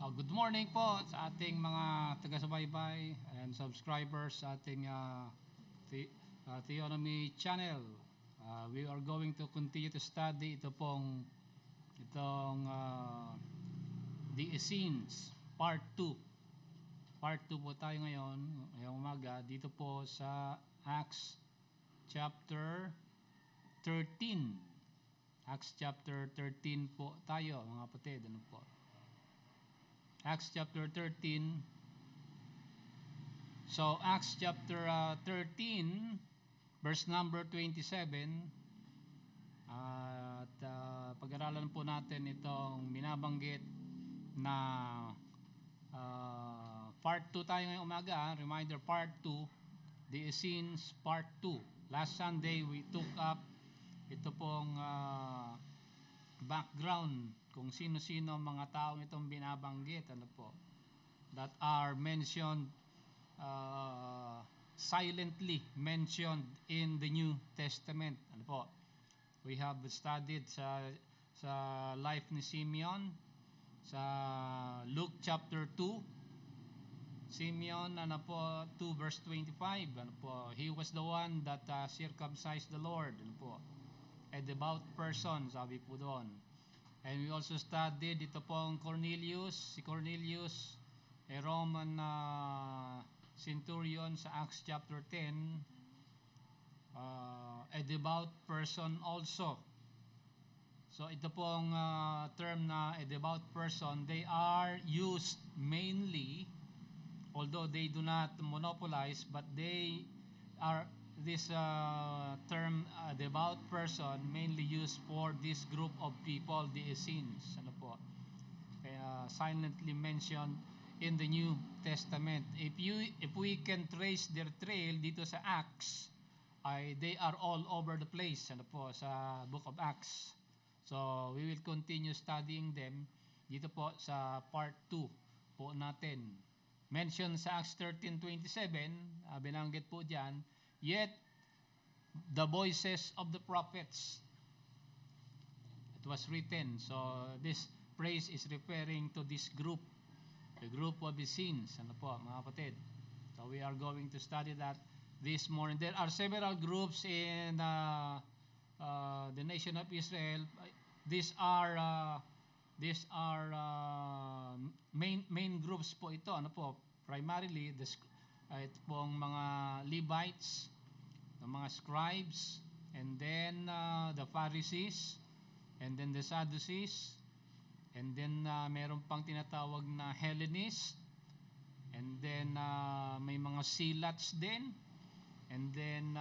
Good morning po sa ating mga taga-subaybay and subscribers sa ating Theonomy channel. We are going to continue to study itong The Essenes Part 2. Part 2 po tayo ngayong umaga dito po sa Acts chapter 13. Acts chapter 13 po tayo mga kapatid. Ano po? Acts chapter 13. So Acts chapter 13 verse number 27, at pag-aralan po natin itong binabanggit na part 2 tayo ngayong umaga. Reminder, part 2, The Essenes part 2. Last Sunday we took up ito pong background kung sino-sino mga taong itong binabanggit, ano po, that are mentioned, silently mentioned in the New Testament. Ano po, we have studied sa life ni Simeon sa Luke chapter 2. Simeon, ano po, 2 verse 25, ano po, he was the one that circumcised the Lord, ano po, a devout person, sabi po doon. And we also studied ito pong Cornelius, si Cornelius, a Roman centurion sa Acts chapter 10, a devout person also. So ito pong term na a devout person, they are used mainly, although they do not monopolize, but they are this term devout person mainly used for this group of people, the Essenes, ano po, silently mentioned in the New Testament. If we can trace their trail dito sa Acts, they are all over the place, ano po, sa book of Acts. So we will continue studying them dito po sa part 2 po natin. Mention sa Acts 13:27, binanggit po diyan, yet the voices of the prophets, it was written. So this phrase is referring to this group, the group of the Essenes, ano po mga kapatid. So we are going to study that this morning. There are several groups in the nation of Israel. These are main groups po ito, ano po, primarily ito pong mga Levites, the mga scribes, and then the Pharisees, and then the Sadducees, and then meron pang tinatawag na Hellenists, and then may mga Zealots din, and then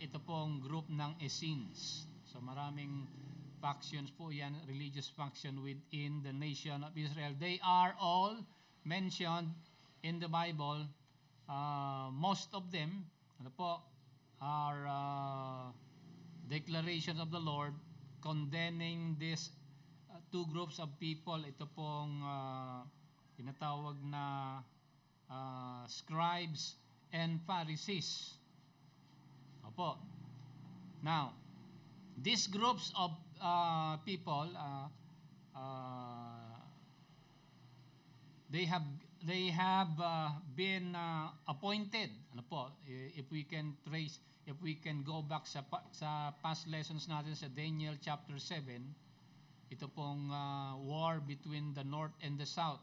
ito pong group ng Essenes. So maraming factions po yan, religious faction within the nation of Israel. They are all mentioned in the Bible. Most of them, ano po, are declarations of the Lord condemning these two groups of people. Ito pong tinatawag na scribes and Pharisees. Opo. Now, these groups of people, they have been appointed, ano po, if we can go back sa past lessons natin sa Daniel chapter 7, ito pong war between the north and the south.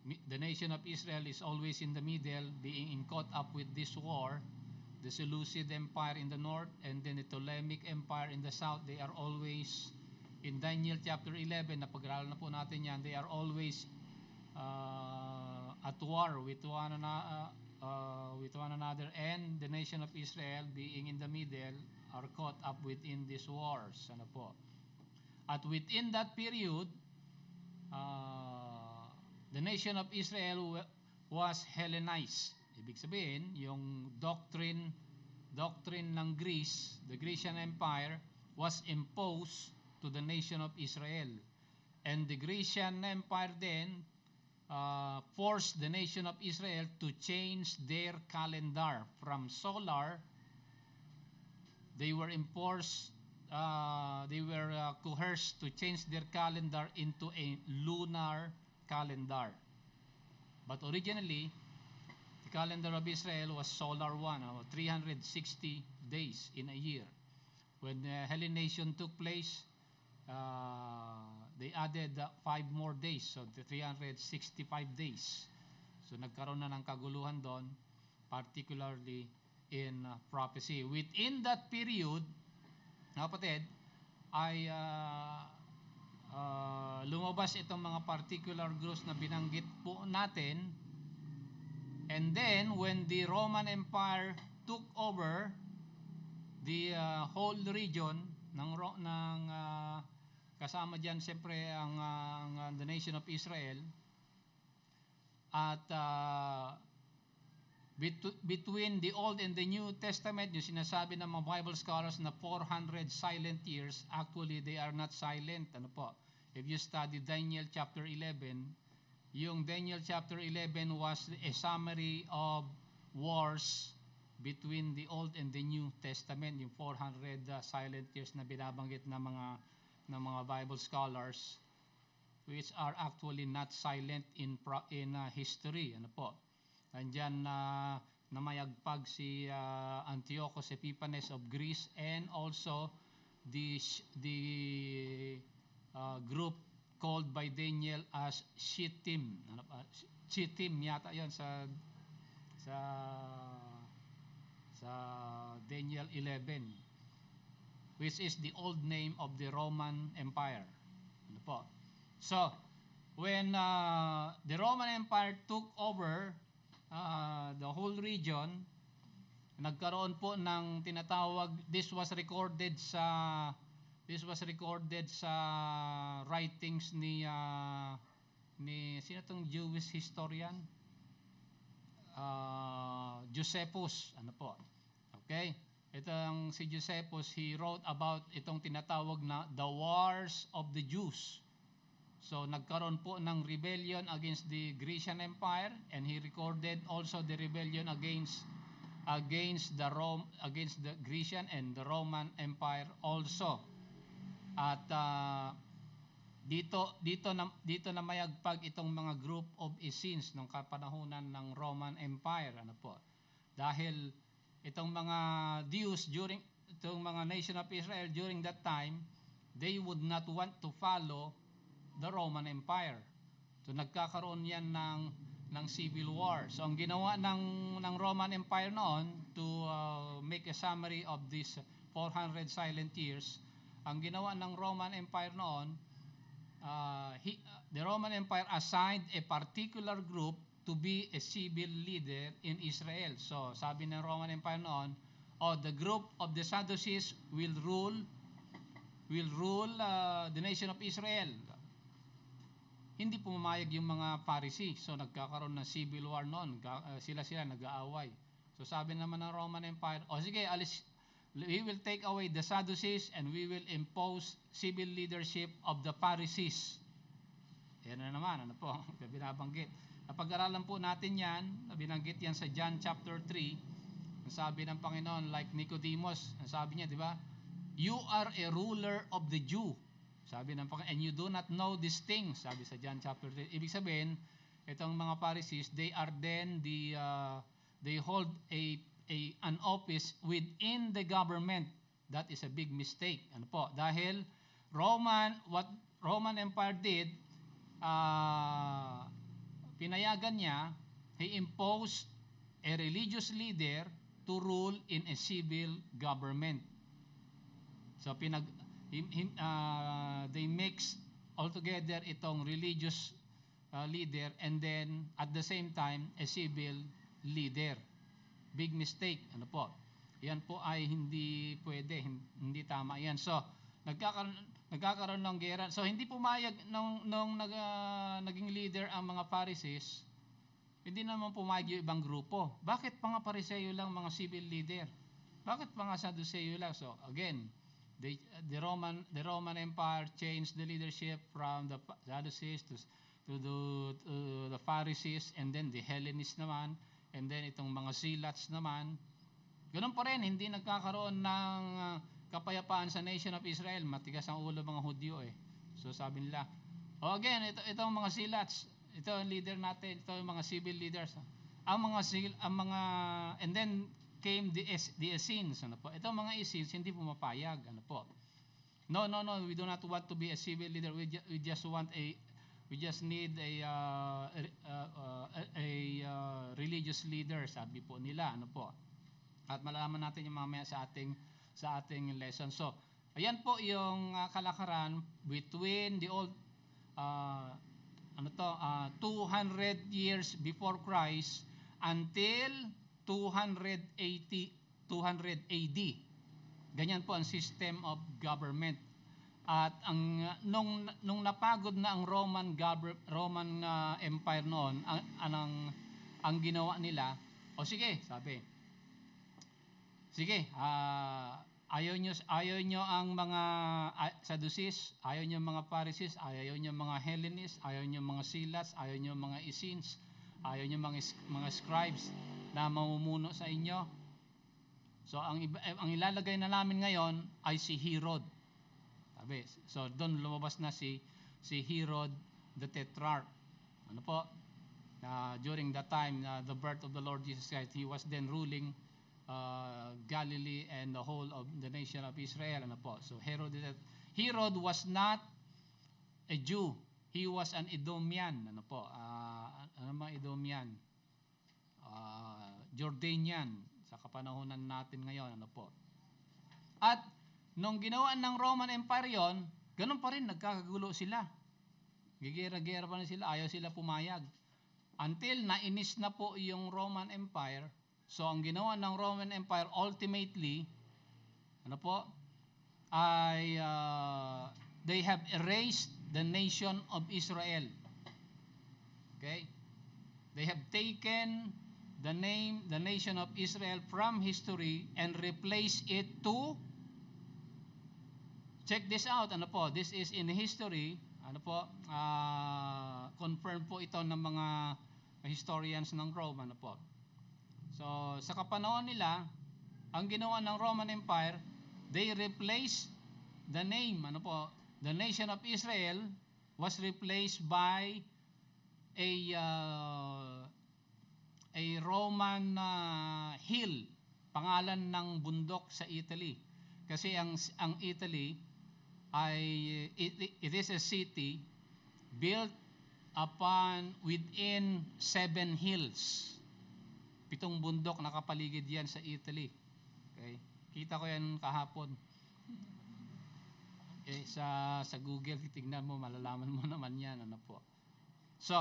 The nation of Israel is always in the middle, being caught up with this war. The Seleucid Empire in the north and then the Ptolemaic Empire in the south. They are always, in Daniel chapter 11, napag-aralan na po natin yan, they are always at war with one another, and the nation of Israel, being in the middle, are caught up within these wars, ano po. At within that period, the nation of Israel was Hellenized. Ibig sabihin, yung doctrine ng Greece, the Grecian Empire, was imposed to the nation of Israel. And the Grecian Empire then forced the nation of Israel to change their calendar from solar. They were enforced coerced to change their calendar into a lunar calendar. But originally, the calendar of Israel was solar one, 360 days in a year. When the Hellenization took place, they added 5 more days, so the 365 days. So nagkaroon na ng kaguluhan doon, particularly in prophecy. Within that period, kapatid, ay lumabas itong mga particular groups na binanggit po natin. And then, when the Roman Empire took over the whole region ng kasama diyan siyempre ang the nation of Israel, at between the Old and the New Testament, yung sinasabi ng mga Bible scholars na 400 silent years, actually they are not silent. Ano po? If you study Daniel chapter 11, yung Daniel chapter 11 was a summary of wars between the Old and the New Testament, yung 400 silent years na binabanggit ng mga Bible scholars, which are actually not silent in history. Ano po? Andiyan namayagpag si Antiochus Epiphanes of Greece, and also the group called by Daniel as Shittim. Shittim yata 'yon sa Daniel 11, which is the old name of the Roman Empire. Ano po? So, when the Roman Empire took over the whole region, nagkaroon po ng tinatawag, this was recorded sa writings ni sino tong Jewish historian, Josephus. Ano po? Okay, itong si Josephus, he wrote about itong tinatawag na the wars of the Jews. So nagkaroon po ng rebellion against the Grecian Empire, and he recorded also the rebellion against the Grecian and the Roman Empire also. At dito na mayagpag itong mga group of Essenes nung kapanahunan ng Roman Empire. Ano po? Dahil itong mga Jews itong mga nation of Israel during that time, they would not want to follow the Roman Empire. So nagkakaroon yan ng civil war. So ang ginawa ng Roman Empire noon, to make a summary of these 400 silent years, ang ginawa ng Roman Empire noon, the Roman Empire assigned a particular group to be a civil leader in Israel. So sabi ng Roman Empire noon, the group of the Sadducees will rule the nation of Israel. Hindi pumayag yung mga Pharisee. So nagkakaroon ng civil war noon. Sila nag-aaway. So sabi naman ng Roman Empire, sige, we will take away the Sadducees and we will impose civil leadership of the Pharisees. Yan na naman, ano po, binabanggit. Napag-aralan po natin yan, binanggit yan sa John chapter 3. Ang sabi ng Panginoon, like Nicodemus, ang sabi niya, di ba? You are a ruler of the Jew. Sabi ng Panginoon, and you do not know these things. Sabi sa John chapter 3. Ibig sabihin, itong mga Pharisees, they are then they hold an office within the government. That is a big mistake. Ano po? Dahil what Roman Empire did, pinayagan niya, he imposed a religious leader to rule in a civil government. So they mixed altogether itong religious leader and then at the same time a civil leader. Big mistake. Ano po? Yan po ay hindi pwede, hindi tama yan. So nagkakaroon ng gera. So hindi pumayag nung naging leader ang mga Pharisees, hindi naman pumayag yung ibang grupo. Bakit mga Pariseo lang mga civil leader? Bakit mga Sadduceo lang? So again, the Roman Empire changed the leadership from the Sadducees to the Pharisees, and then the Hellenists naman, and then itong mga Zealots naman. Ganun pa rin, hindi nagkakaroon ng kapayapaan sa nation of Israel. Matigas ang ulo mga Hudyo eh. So sabi nila, again, ito ang mga silats. Ito ang leader natin, ito ang mga civil leaders. And then came the Essenes, ano po. Ito mga Essenes hindi pumapayag, ano po. No, we do not want to be a civil leader. We just need a religious leader, sabi po nila, ano po. At malalaman natin yung mamaya sa ating lesson. So, ayan po yung kalakaran between the old 200 years before Christ until 200 AD. Ganyan po ang system of government. At nung napagod na ang Roman Empire noon, ang ginawa nila, sige, sabi. Sige, ayaw nyo ang mga Sadducees, ayaw nyo mga Pharisees, ayaw nyo mga Hellenists, ayaw nyo mga Silats, ayaw nyo mga Essenes, ayaw nyo mga scribes na mamumuno sa inyo. So ang ilalagay na namin ngayon ay si Herod. Sabi, so doon lumabas na si Herod the Tetrarch. Ano po? During that time, the birth of the Lord Jesus Christ, he was then ruling Galilee and the whole of the nation of Israel. Ano po? So Herod was not a Jew. He was an Edomian. Ano po? Ano mga Edomian? Jordanian sa kapanahonan natin ngayon. Ano po? At nung ginawa ng Roman Empire yon, ganun pa rin, nagkakagulo sila. Gigera-gera pa rin sila, ayaw sila pumayag. Until nainis na po yung Roman Empire. So ang ginawa ng Roman Empire ultimately, ano po, ay they have erased the nation of Israel. Okay? They have taken the nation of Israel from history and replaced it to, check this out, ano po, this is in history, ano po, confirmed po ito ng mga historians ng Rome, ano po. So, sa kapanahon nila, ang ginawa ng Roman Empire, they replaced the name, ano po, the nation of Israel was replaced by a Roman hill, pangalan ng bundok sa Italy. Kasi ang Italy ay it is a city built within 7 hills. 7 bundok nakapaligid yan sa Italy. Okay? Kita ko yan kahapon. Okay, sa Google, tingnan mo, malalaman mo naman yan, ano po. So,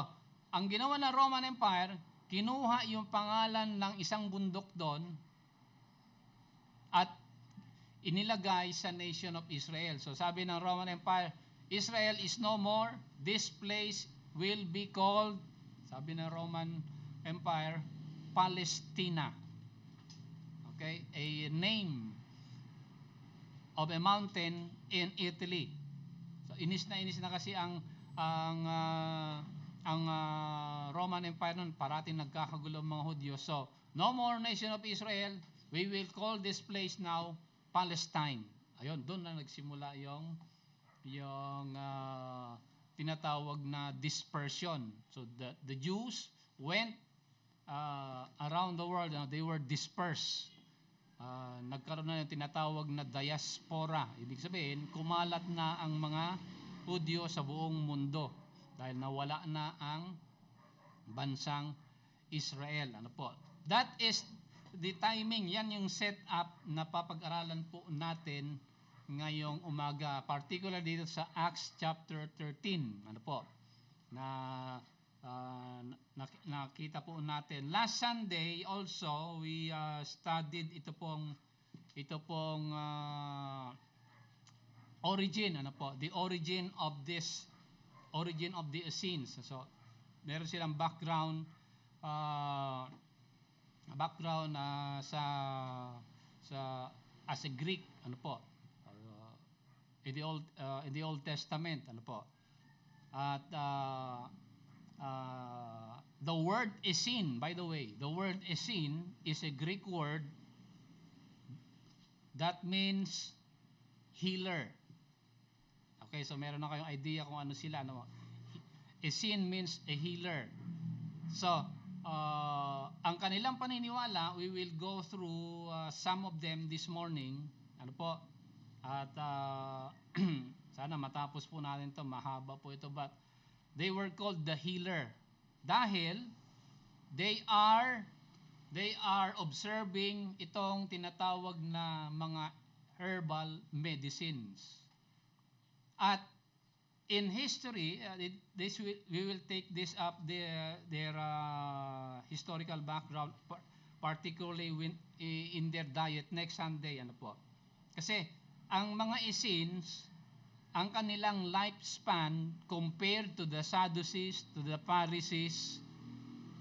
ang ginawa ng Roman Empire, kinuha yung pangalan ng isang bundok doon at inilagay sa nation of Israel. So sabi ng Roman Empire, Israel is no more, this place will be called, sabi ng Roman Empire, Palestina. Okay? A name of a mountain in Italy. So inis na kasi ang Roman Empire noon, parating nagkakagulo ang mga Hudyo. So, no more nation of Israel, we will call this place now Palestine. Ayun, doon na nagsimula yung tinatawag na dispersion. So, the Jews went around the world, they were dispersed. Nagkaroon na yung tinatawag na diaspora. Ibig sabihin, kumalat na ang mga Hudyo sa buong mundo dahil nawala na ang bansang Israel. Ano po? That is the timing. Yan yung setup na papag-aralan po natin ngayong umaga, particular dito sa Acts chapter 13. Ano po? Nakita po natin. Last Sunday also we studied ito pong origin, ano po? The origin of the Essenes. So, meron silang background sa as a Greek, ano po? In the Old Testament, ano po? At the word Essene, by the way, the word Essene is a Greek word that means healer. Okay, so meron na kayong idea kung ano sila. Ano? Essene means a healer. So, ang kanilang paniniwala, we will go through some of them this morning. Ano po? At sana matapos po natin to, mahaba po ito, but they were called the healer dahil they are observing itong tinatawag na mga herbal medicines. At in history, we will take this up their historical background, particularly in their diet next Sunday. Ano po? Kasi ang mga Essenes, ang kanilang lifespan compared to the Sadducees, to the Pharisees,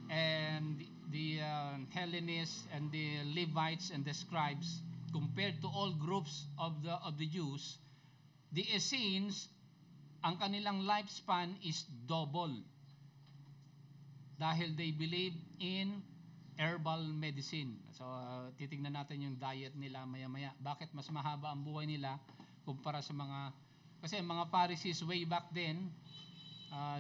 and the Hellenists and the Levites and the scribes, compared to all groups of the Jews, the Essenes, ang kanilang lifespan is double dahil they believe in herbal medicine. So, titingnan natin yung diet nila maya-maya. Bakit mas mahaba ang buhay nila kumpara sa kasi mga Pharisees way back then,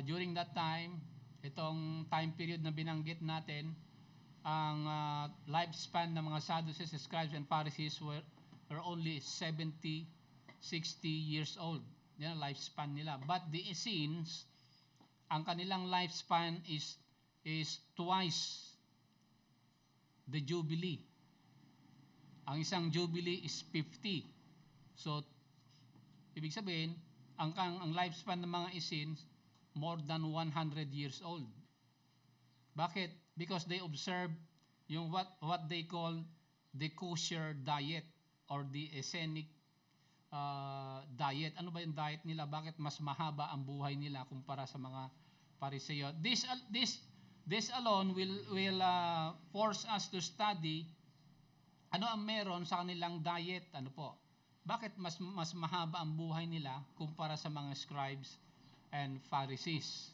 during that time, itong time period na binanggit natin, ang lifespan ng mga Sadducees, scribes, and Pharisees were only 70, 60 years old. Yan ang lifespan nila. But the Essenes, ang kanilang lifespan is twice the Jubilee. Ang isang Jubilee is 50. So, ibig sabihin, ang lifespan ng mga Essenes, more than 100 years old. Bakit? Because they observe yung what they call the kosher diet or the Essenic diet. Ano ba yung diet nila? Bakit mas mahaba ang buhay nila kumpara sa mga Pariseo? This alone will force us to study ano ang meron sa kanilang diet. Ano po? Bakit mas mahaba ang buhay nila kumpara sa mga scribes and Pharisees?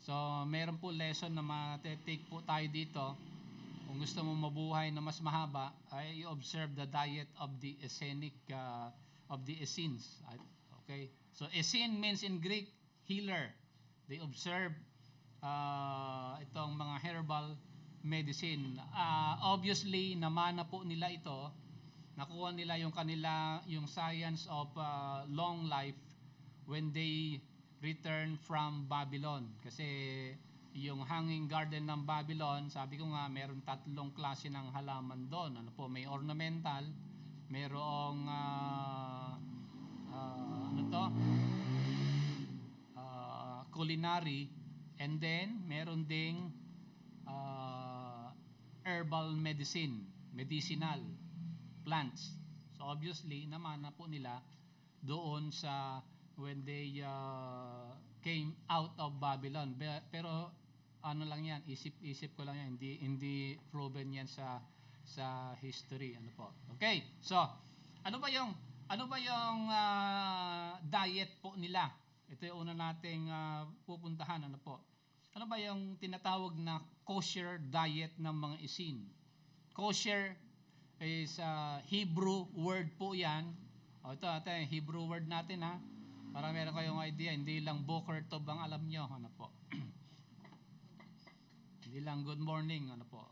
So, meron po lesson na matitake po tayo dito. Kung gusto mo mabuhay na mas mahaba, ay observe the diet of the Essenic of the Essenes. Okay? So, Essene means in Greek, healer. They observe itong mga herbal medicine. Obviously, namana po nila ito. Nakuha nila yung science of long life when they return from Babylon. Kasi yung hanging garden ng Babylon, sabi ko nga, meron 3 klase ng halaman doon. Ano po, may ornamental, merong culinary, and then meron ding herbal medicinal plants. So obviously, namana po nila doon sa when they came out of Babylon. Pero ano lang yan, isip ko lang yan, hindi proven yan sa history. Ano po? Okay. So, ano ba yung diet po nila? Ito yung una nating pupuntahan. Ano po? Ano ba yung tinatawag na kosher diet ng mga Essene? Kosher is Hebrew word po yan. Ito yung Hebrew word natin, ha. Para meron kayong idea, hindi lang Boker Tov ang alam nyo. Ano po? Hindi lang good morning. Ano po?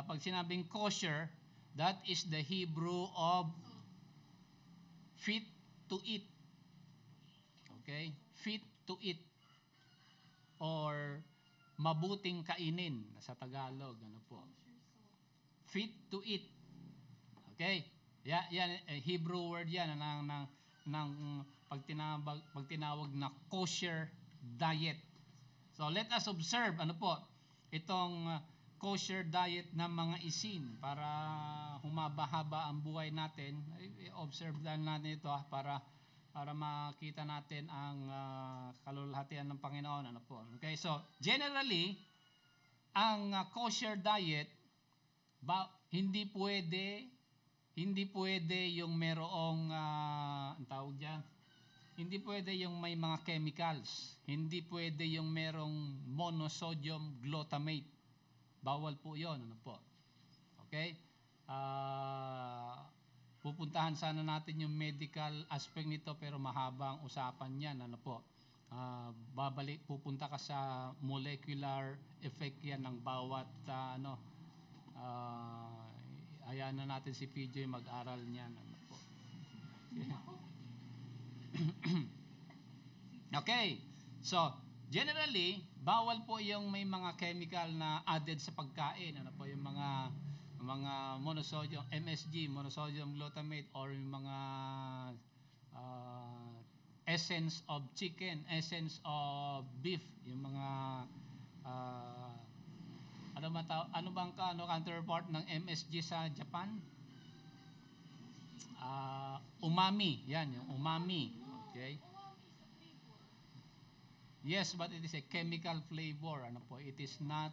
Pag sinabing kosher, that is the Hebrew of fit to eat. Okay? Fit to eat. Or mabuting kainin sa Tagalog. Ano po? Fit to eat. Okay? Yan, Hebrew word yan ng pag tinawag na kosher diet. So let us observe ano po itong kosher diet ng mga Essene para humaba-haba ang buhay natin. Observe lang natin ito para makita natin ang kalulahatian ng Panginoon. Ano po? Okay, so generally ang kosher diet hindi pwede yung merong ang tawag diyan. Hindi pwede yung may mga chemicals. Hindi pwede yung merong monosodium glutamate. Bawal po 'yon, ano po? Okay? pupuntahan sana natin yung medical aspect nito, pero mahaba ang usapan yan. Ano po? Pupunta ka sa molecular effect yan ng bawat hayaan na natin si PJ mag-aral niyan. Ano po? Okay. So, generally, bawal po yung may mga chemical na added sa pagkain. Ano po yung mga monosodium, MSG, monosodium glutamate, or yung mga essence of chicken, essence of beef, yung mga ano bang counterpart ng MSG sa Japan? Umami, yan yung umami. Okay? Yes, but it is a chemical flavor. Ano po? It is not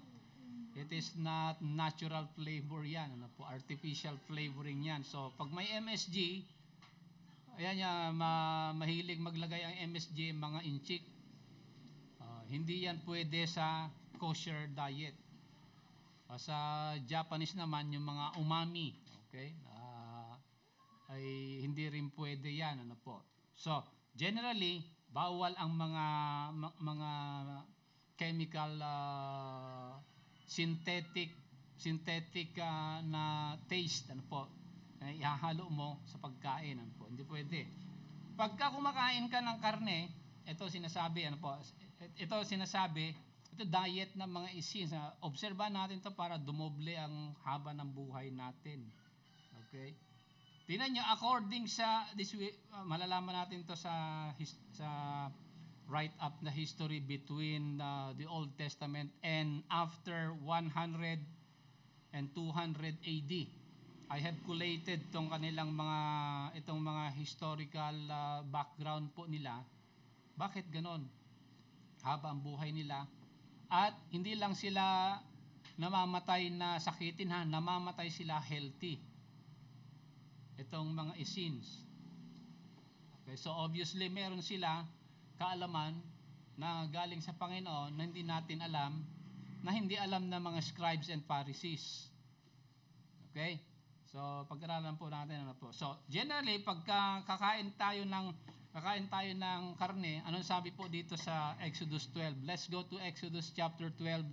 natural flavor yan. Ano po? Artificial flavoring yan. So, pag may MSG, ayan yan, mahilig maglagay ang MSG, mga inchik. Hindi yan pwede sa kosher diet. Sa Japanese naman, yung mga umami, okay? Ay hindi rin pwede yan. Ano po? So, generally, bawal ang mga chemical synthetic na taste, ano po, ihahalo mo sa pagkain, ano po, hindi pwede. Pagka kumakain ka ng karne, ito sinasabi, ito diet ng mga isins. Obserbahan natin to para dumoble ang haba ng buhay natin. Okay? Tingnan nyo, according sa this way, malalaman natin to sa write up na history between the Old Testament and after 100 and 200 AD. I have collated itong mga historical background po nila. Bakit ganon? Haba ang buhay nila. At hindi lang sila namamatay na sakitin, namamatay sila healthy. Itong mga Essenes. Okay, so obviously meron sila kaalaman na galing sa Panginoon na hindi natin alam, na hindi alam ng mga scribes and Pharisees. Okay? So pag-aralan po natin ano po. So generally pagka kakain tayo ng karne, anong sabi po dito sa Exodus 12? Let's go to Exodus chapter 12.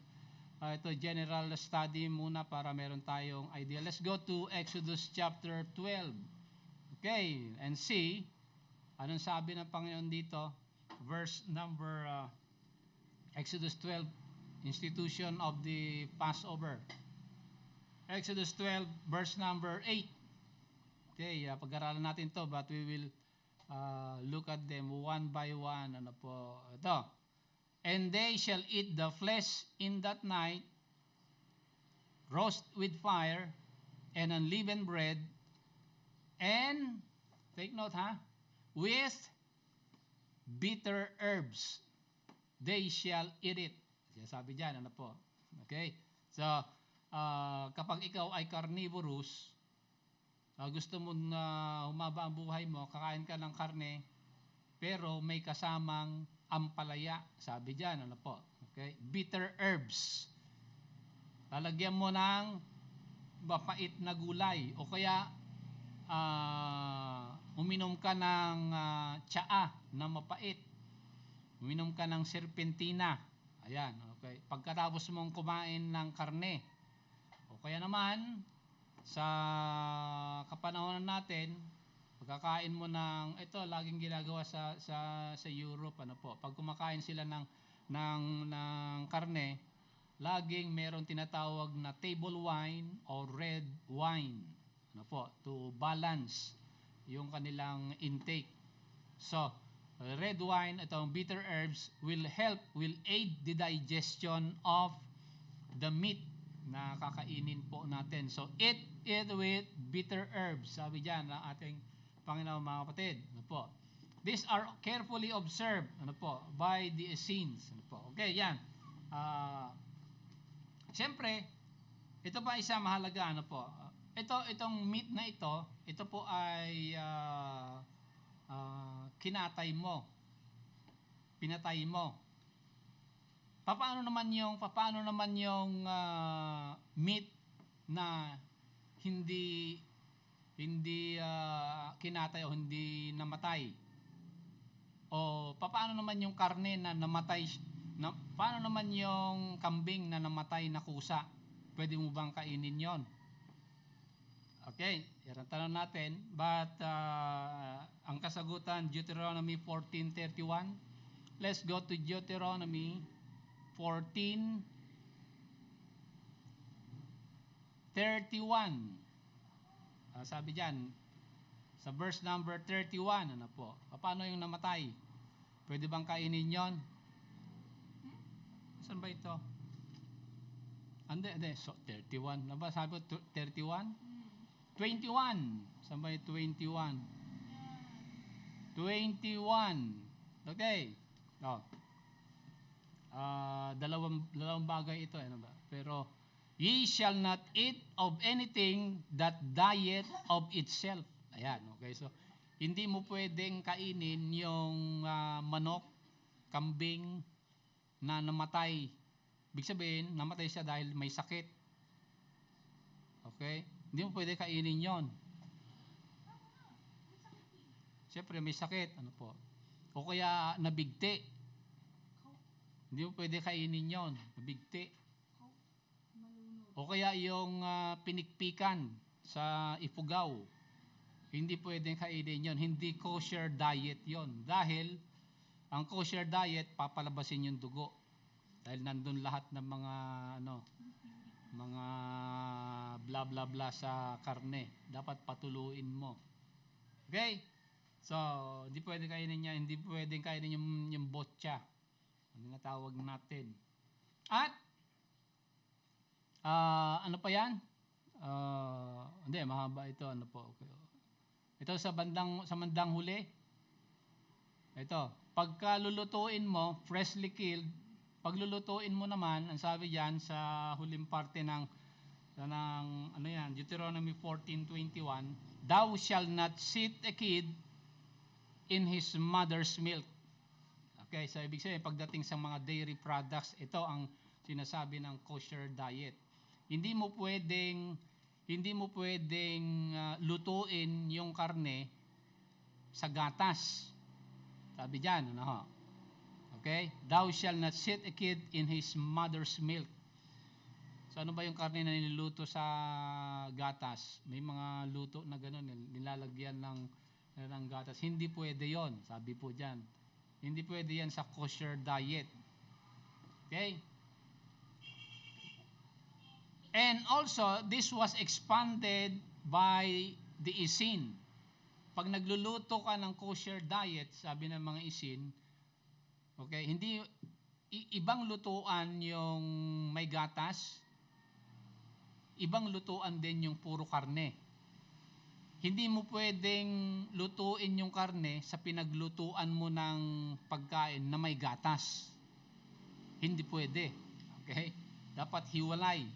Ito general study muna para meron tayong idea. Let's go to Exodus chapter 12. Okay, and see anong sabi ng Panginoon dito. Verse number Exodus 12, institution of the Passover. Exodus 12 verse number 8. Okay, pag-aralan natin to, but we will look at them one by one. Ano po? Ito. And they shall eat the flesh in that night, roast with fire, and unleavened bread, and, take note with bitter herbs. They shall eat it. Sabi dyan, ano po? Okay? So, kapag ikaw ay carnivorous, gusto mo na humaba ang buhay mo, kakain ka ng karne, pero may kasamang ampalaya, sabi diyan, ano po? Okay? Bitter herbs. Lalagyan mo ng mapait na gulay o kaya uminom ka ng tsaa na mapait. Uminom ka ng serpentina. Ayan, okay. Pagkatapos mong kumain ng karne. O kaya naman sa kapanahonan natin, pagkakain mo ng ito laging ginagawa sa Europe, ano po, pag kumakain sila ng karne, laging meron tinatawag na table wine or red wine, ano po, to balance yung kanilang intake. So red wine, itong bitter herbs will aid the digestion of the meat na kakainin po natin. So eat it with bitter herbs, sabi diyan ng ating Panginoon, mga kapatid. Ano po? These are carefully observed, ano po, by the Essenes. Ano po? Okay, yan. Siyempre, ito pa isa mahalaga, ano po. Itong meat na ito po ay kinatay mo. Pinatay mo. Paano naman yung meat na hindi hindi kinatay o hindi namatay. O paano naman yung karne na namatay, paano naman yung kambing na namatay na kusa? Pwede mo bang kainin yon? Okay, yan ang tanong natin. But ang kasagutan, Deuteronomy 14:31. Let's go to Deuteronomy 14:31. Sabi diyan, sa verse number 31, ano po? Paano yung namatay? Pwede bang kainin yon? Saan ba ito? Hindi. So, 31. Ano ba? Sabi ko, 31? 21. Saan ba yung 21? 21. Okay. Oh. Dalawang bagay ito. Ano ba? Pero, ye shall not eat of anything that dieth of itself. Ayan. Okay. So, hindi mo pwedeng kainin yung manok, kambing na namatay. Ibig sabihin, namatay siya dahil may sakit. Okay? Hindi mo pwede kainin yon. Siyempre, may sakit. Ano po? O kaya, nabigti. Hindi mo pwede kainin yon. Nabigti. O kaya, yung pinikpikan sa ipugaw. Hindi pwede kainin yon. Hindi kosher diet yon. Dahil, ang kosher diet, papalabasin yung dugo. Dahil nandun lahat ng mga mga bla bla bla sa karne. Dapat patuluin mo. Okay? So, hindi pwede kainin niya, hindi pwedeng kainin yung botcha. Ano na tawag natin? At ano pa 'yan? Hindi, mahaba ito, ano po. Okay. Ito sa bandang huli. Ito, pagka lulutuin mo, freshly killed, paglulutuin mo naman, ang sabi diyan sa huling parte ng ano yan, Deuteronomy 14:21, thou shall not sit a kid in his mother's milk. Okay, so ibig sabihin, pagdating sa mga dairy products, ito ang sinasabi ng kosher diet. Hindi mo pwedeng lutuin yung karne sa gatas. Sabi diyan, ano? Okay? Thou shall not sit a kid in his mother's milk. So ano ba yung karne na niluluto sa gatas? May mga luto na gano'n, nilalagyan ng gatas. Hindi pwede yon, sabi po diyan. Hindi pwede yan sa kosher diet. Okay? And also, this was expanded by the isin. Pag nagluluto ka ng kosher diet, sabi ng mga isin, okay, hindi ibang lutuan yung may gatas, ibang lutuan din yung puro karne. Hindi mo pwedeng lutuin yung karne sa pinaglutuan mo ng pagkain na may gatas. Hindi pwede. Okay? Dapat hiwalay.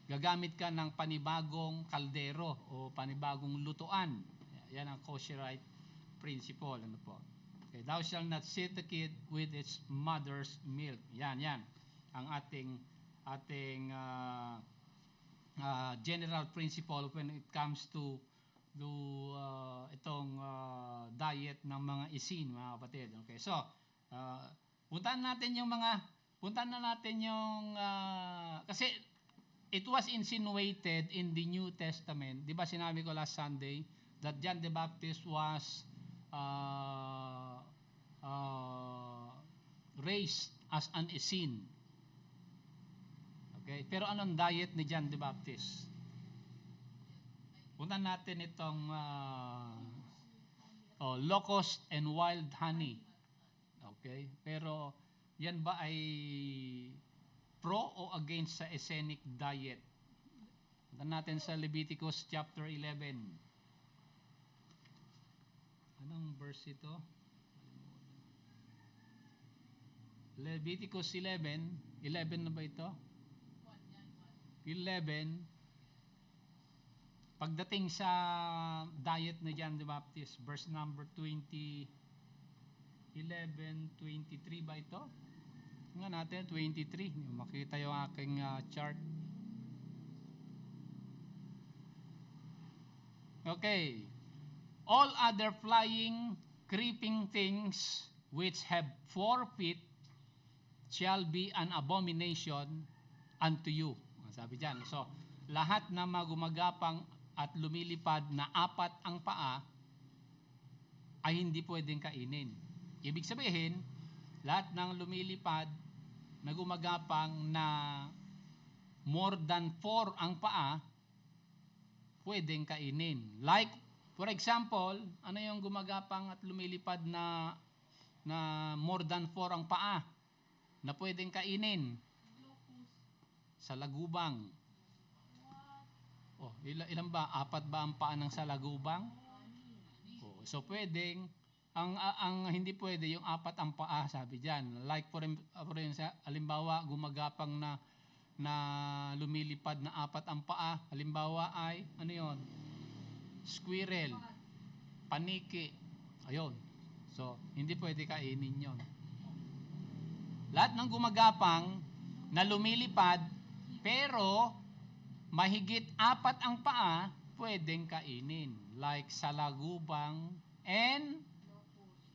Gagamit ka ng panibagong kaldero o panibagong lutuan. Yan ang kosherite principle. Ano po? Okay, thou shall not sit the kid with its mother's milk. Yan. Ang ating general principle when it comes to itong diet ng mga isin, mga kapatid. Okay, so puntahan na natin yung kasi it was insinuated in the New Testament. Di ba sinabi ko last Sunday that John the Baptist was raised as an isin. Okay, pero anong diet ni John the Baptist? Punta natin itong locust and wild honey. Okay? Pero yan ba ay pro o against sa Essenic diet? Punta natin sa Leviticus chapter 11. Anong verse ito? Leviticus 11. 11 na ba ito? 11. Pagdating sa diet ni John the Baptist, verse number 20, 11:23 ba ito? Nga natin, 23. Makita yung aking chart. Okay. All other flying, creeping things which have 4 feet shall be an abomination unto you. Sabi diyan. So, lahat na magumagapang at lumilipad na 4 ang paa ay hindi pwedeng kainin. Ibig sabihin, lahat ng lumilipad na gumagapang na more than 4 ang paa, pwedeng kainin. Like, for example, ano yung gumagapang at lumilipad na more than 4 ang paa na pwedeng kainin? Salagubang. Oh, ilan ba? 4 ba ang paa ng salagubang? Oh, so pwedeng ang hindi pwede yung 4 ang paa, sabi diyan. Like for halimbawa gumagapang na lumilipad na 4 ang paa, halimbawa ay ano 'yon? Squirrel, paniki. Ayun. So, hindi pwede kainin 'yon. Lahat ng gumagapang na lumilipad pero mahigit 4 ang paa, pwedeng kainin. Like salagubang and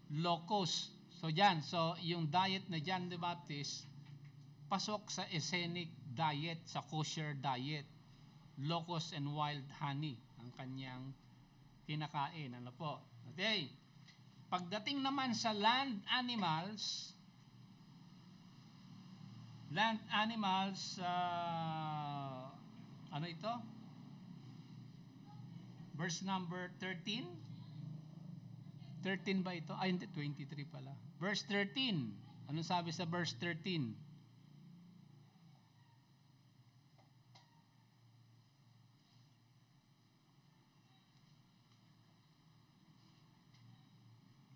locust. So dyan, so yung diet na John the Baptist, pasok sa Essenic diet, sa kosher diet. Locust and wild honey ang kanyang kinakain. Ano po? Okay. Pagdating naman sa land animals, ano ito? Verse number 13. 13 ba ito? Ay, hindi, 23 pala. Verse 13. Anong sabi sa verse 13?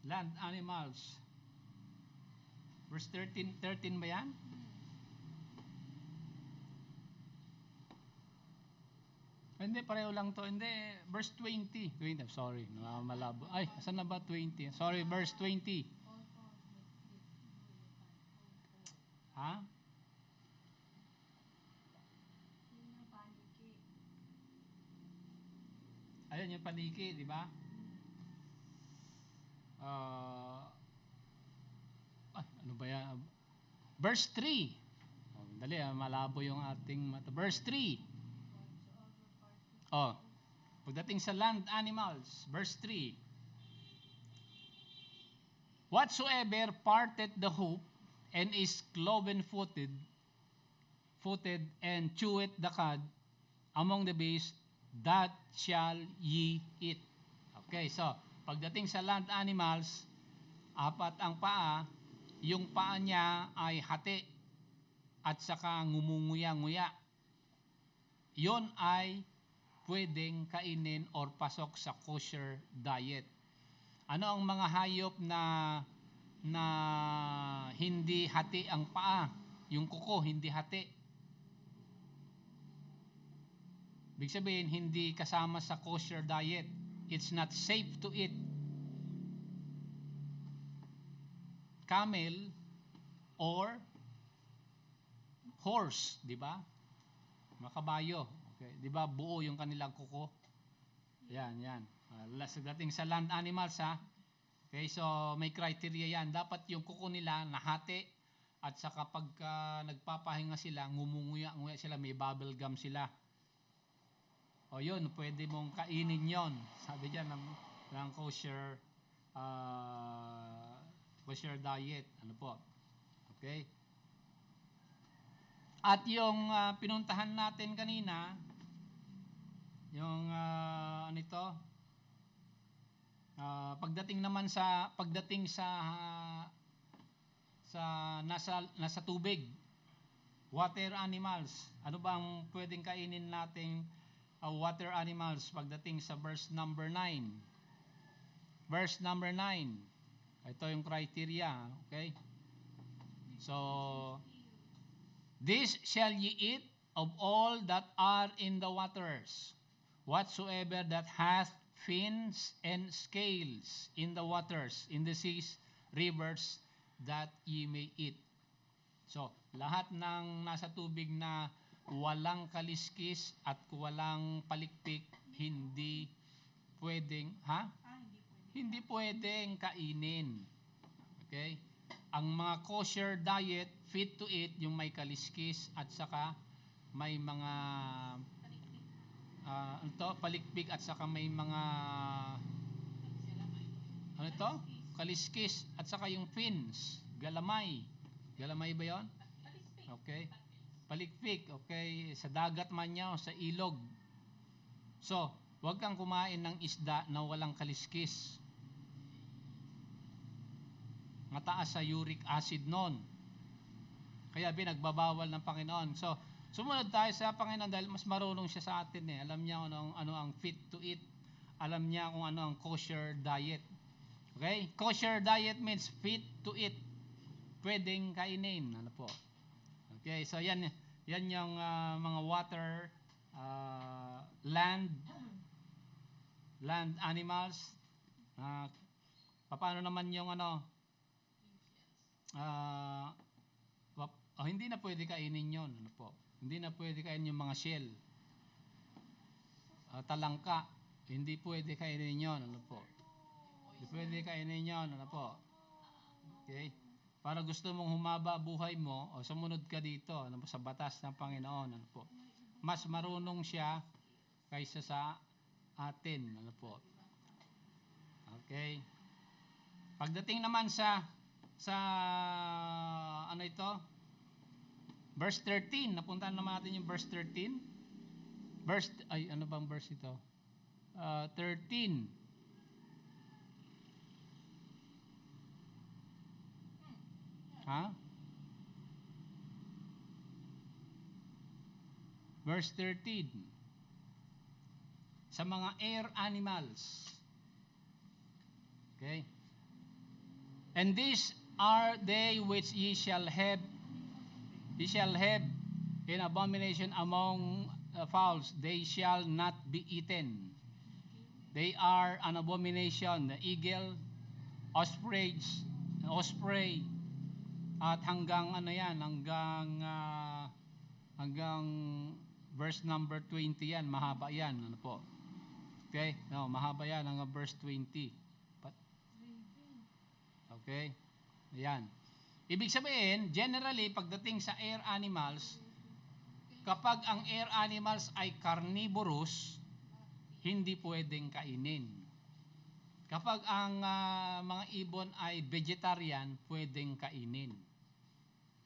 Land animals. Verse 13, 13 ba yan? Hindi, pareho lang to. Hindi, verse 20. 20, sorry, malabo. Ay, saan na ba 20? Sorry, verse 20. Ha? Ayun yung paniki, di ba? Ano ba yan? Verse 3. Oh, dali, malabo yung ating mata. Verse 3. Oh, pagdating sa land animals, verse 3. Whatsoever parteth the hoof and is cloven-footed and cheweth the cud among the beasts, that shall ye eat. Okay, so pagdating sa land animals, 4 ang paa, yung paa niya ay hati at saka ngumunguya-nguya. Yon ay pwedeng kainin or pasok sa kosher diet. Ano ang mga hayop na hindi hati ang paa? Yung kuko hindi hati. Ibig sabihin, hindi kasama sa kosher diet. It's not safe to eat. Camel or horse, di ba? Makabayo. Okay, di ba buo yung kanilang kuko? Yan. Dating sa land animals ha. Okay, so may criteria yan. Dapat yung kuko nila nahati at saka pagka nagpapahinga sila, ngumunguya sila, may bubble gum sila. O yun, pwede mong kainin yon. Sabi dyan ng kosher kosher diet. Ano po? Okay? At yung pinuntahan natin kanina, yung ano ito? Pagdating sa nasa tubig, water animals. Ano ba ang pwedeng kainin nating water animals pagdating sa verse number 9? Verse number 9. Ito yung criteria, okay? So, this shall ye eat of all that are in the waters, whatsoever that hath fins and scales in the waters, in the seas, rivers, that ye may eat. So, lahat ng nasa tubig na walang kaliskis at walang palikpik, hindi pwedeng, ha? Hindi pwedeng kainin. Okay? Ang mga kosher diet, fit to eat, yung may kaliskis at saka may mga palikpik at saka may mga ano ito? Kaliskis at saka yung fins, galamay. Galamay ba 'yon? Okay. Palikpik, okay, sa dagat man yan o sa ilog. So, huwag kang kumain ng isda na walang kaliskis. Mataas sa uric acid nun. Kaya binagbabawal ng Panginoon. So, sumunod tayo sa Panginoon dahil mas marunong siya sa atin eh. Alam niya ano ang fit to eat. Alam niya kung ano ang kosher diet. Okay? Kosher diet means fit to eat. Pwedeng kainin. Ano po? Okay, so yan yung mga water, land animals. Paano naman yung hindi na pwede kainin yon, ano po? Hindi na pwede kainin yung mga shell. Talangka, hindi pwede kainin yon, ano po? Hindi pwede kainin yon, ano po? Okay? Para gusto mong humaba buhay mo, o sumunod ka dito, ano po, sa batas ng Panginoon, ano po? Mas marunong siya kaysa sa atin, ano po? Okay? Pagdating naman sa ano ito? Verse 13. Napuntahan naman natin yung verse 13. Ano bang verse ito? 13. Ha? Verse 13. Sa mga air animals. Okay? And these are they which ye shall have in abomination among fowls. They shall not be eaten. They are an abomination. The eagle, osprey, at hanggang hanggang verse number 20 yan, mahaba yan, ano po? Okay? No, mahaba yan hanggang verse 20. Okay? Ayan. Ibig sabihin, generally, pagdating sa air animals, kapag ang air animals ay carnivorous, hindi pwedeng kainin. Kapag ang mga ibon ay vegetarian, pwedeng kainin.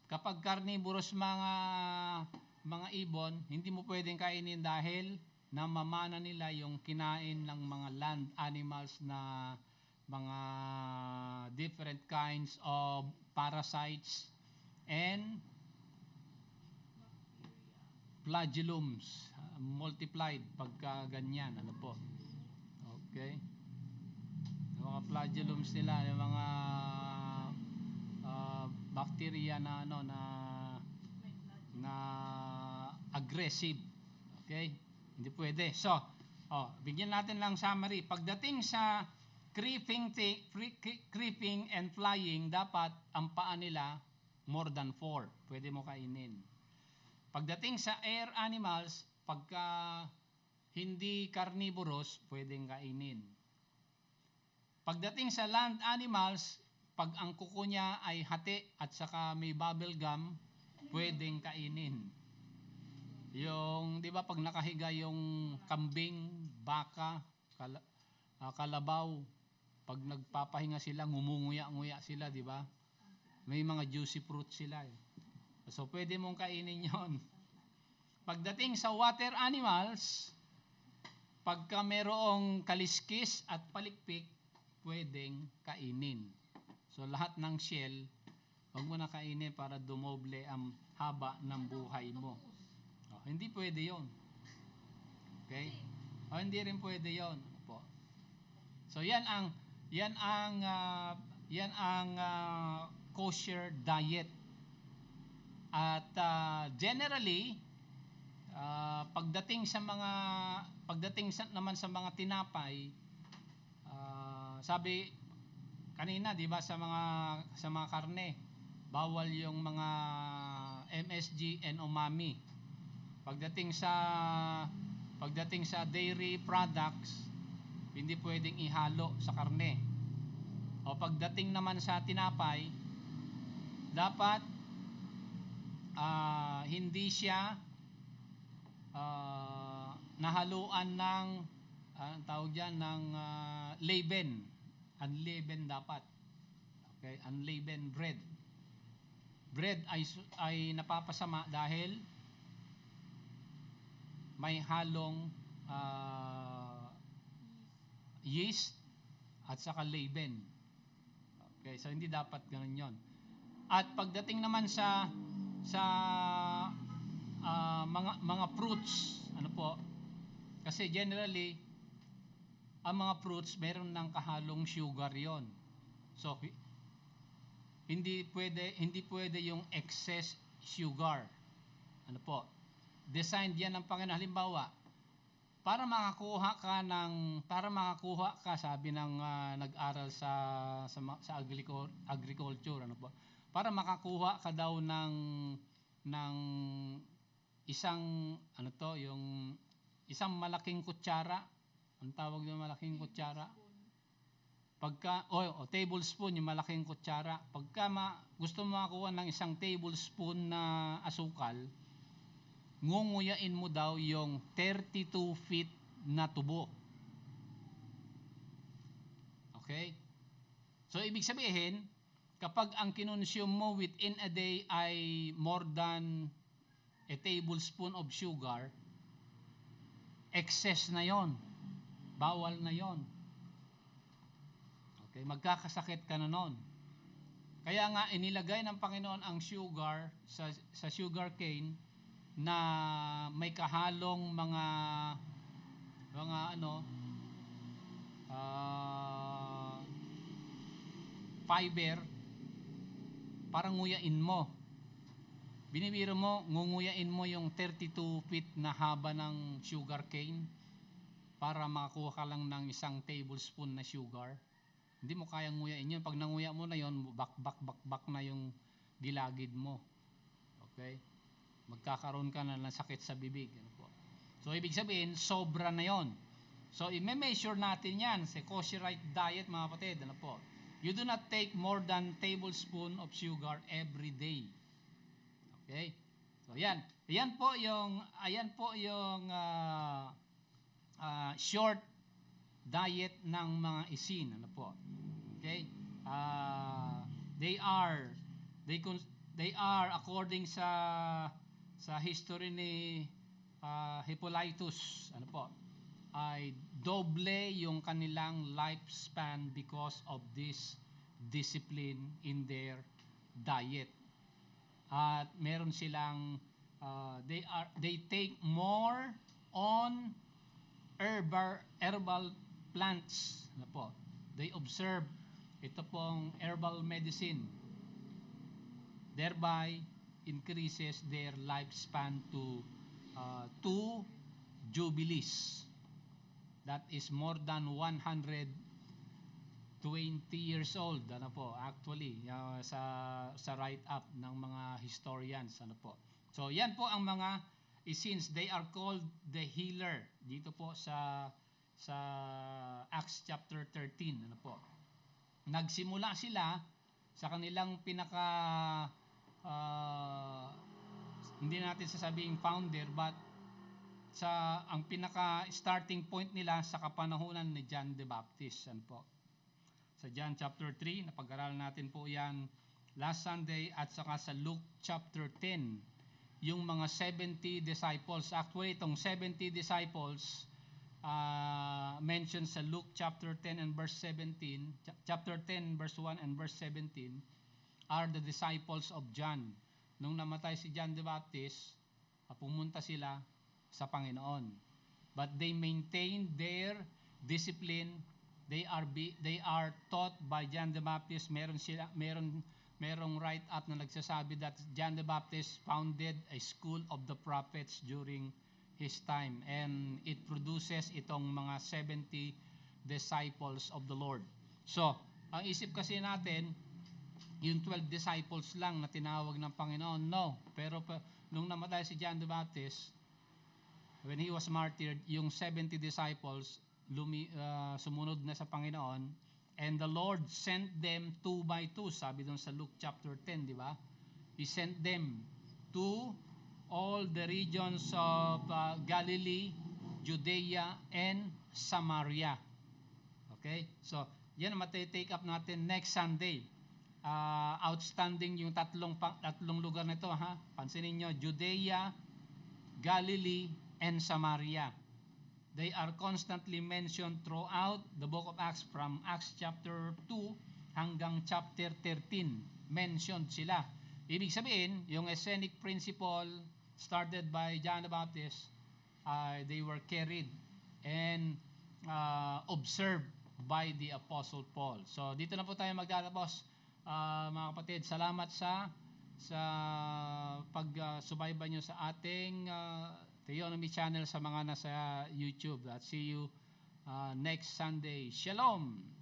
Kapag carnivorous mga ibon, hindi mo pwedeng kainin dahil namamana nila yung kinain ng mga land animals na mga different kinds of parasites and flagellums multiplied pagka ganyan, ano po? Okay? Yung mga flagellums nila, yung mga bacteria na aggressive. Okay? Hindi pwede. So, bigyan natin lang summary. Pagdating sa creeping and flying, dapat ang paa nila more than 4. Pwede mo kainin. Pagdating sa air animals, pagka hindi carnivorous, pwedeng kainin. Pagdating sa land animals, pag ang kuko niya ay hati at saka may bubble gum, pwedeng kainin. Yung, di ba, pag nakahiga yung kambing, baka, kalabaw, pag nagpapahinga sila, ngumunguya-nguya sila, di ba? May mga juicy fruit sila eh. So, pwede mong kainin yon. Pagdating sa water animals, pagka merong kaliskis at palikpik, pwedeng kainin. So, lahat ng shell, huwag mo na kainin para dumoble ang haba ng buhay mo. Hindi pwede yon. Okay? Hindi rin pwede yon. Po. So, yan ang kosher diet. At generally, pagdating naman sa mga tinapay, sabi kanina, 'di ba, sa mga karne, bawal yung mga MSG and umami. Pagdating sa dairy products, Hindi pwedeng ihalo sa karne. O pagdating naman sa tinapay, dapat hindi siya nahaluan ng ang tawag diyan ng leaven. Unleavened dapat. Okay, unleavened bread. Bread ay napapasama dahil may halong yeast at saka leaven. Okay, so hindi dapat ganun 'yon. At pagdating naman sa mga fruits, ano po? Kasi generally ang mga fruits meron ng kahalong sugar 'yon. So hindi pwede yung excess sugar. Ano po? Designed 'yan ng Panginoon. Halimbawa, para makakuha ka sabi ng nag-aral sa agriculture, ano po? Para makakuha ka daw ng isang ano to, yung isang malaking kutsara. Ang tawag ng malaking kutsara? Tablespoon, yung malaking kutsara. Pagka gusto mo makakuha ng isang tablespoon na asukal, ngunguyain mo daw yung 32 feet na tubo. Okay? So, ibig sabihin, kapag ang kinonsume mo within a day ay more than a tablespoon of sugar, excess na yon. Bawal na yon. Okay? Magkakasakit ka na nun. Kaya nga, inilagay ng Panginoon ang sugar sa sugar cane na may kahalong mga fiber para nguyain mo. Binibiro mo, ngunguyain mo yung 32 feet na haba ng sugar cane para makakuha ka lang ng isang tablespoon na sugar. Hindi mo kayang nguyain yun. Pag nanguya mo na yun, bak na yung gilagid mo. Okay? Magkakaroon ka na ng sakit sa bibig. Ano po? So, ibig sabihin, sobra na yon. So, i-measure natin yan sa kosherite diet, mga kapatid. Ano po? You do not take more than tablespoon of sugar every day. Okay? So, yan. Ayan po yung short diet ng mga isin. Ano po? Okay? They are according sa history ni Hippolytus, ano po, ay doble yung kanilang lifespan because of this discipline in their diet. At meron silang they take more on herbal plants, ano po. They observe ito pong herbal medicine, thereby increases their lifespan to 2 jubilees. That is more than 120 years old, ano po, actually, sa write-up ng mga historians, ano po. So, yan po ang mga isins. They are called the healer. Dito po sa Acts chapter 13, ano po. Nagsimula sila sa kanilang hindi natin sasabing founder, but ang pinaka starting point nila sa kapanahunan ni John the Baptist. Ano po? Sa John chapter 3, napag-aralan natin po yan last Sunday, at saka sa Luke chapter 10, yung mga 70 disciples. Actually, itong 70 disciples mentioned sa Luke chapter 10 and verse 17, chapter 10 verse 1 and verse 17, are the disciples of John. Nung namatay si John the Baptist, pumunta sila sa Panginoon. But they maintain their discipline. They are taught by John the Baptist. Merong write-up na nagsasabi that John the Baptist founded a school of the prophets during his time, and it produces itong mga 70 disciples of the Lord. So, ang isip kasi natin, yung 12 disciples lang na tinawag ng Panginoon. No. Pero nung namatay si John the Baptist, when he was martyred, yung 70 disciples sumunod na sa Panginoon, and the Lord sent them two by two, sabi doon sa Luke chapter 10, di ba? He sent them to all the regions of Galilee, Judea, and Samaria. Okay? So, yan ang matitake up natin next Sunday. Outstanding yung tatlong lugar na ito, ha? Pansinin nyo, Judea, Galilee, and Samaria. They are constantly mentioned throughout the book of Acts, from Acts chapter 2 hanggang chapter 13. Mentioned sila. Ibig sabihin, yung Essenic principle started by John the Baptist, they were carried and observed by the Apostle Paul. So dito na po tayo magtatapos, mga kapatid. Salamat sa pagsubaybay nyo sa ating Theonomy channel sa mga nasa YouTube. See you next Sunday. Shalom!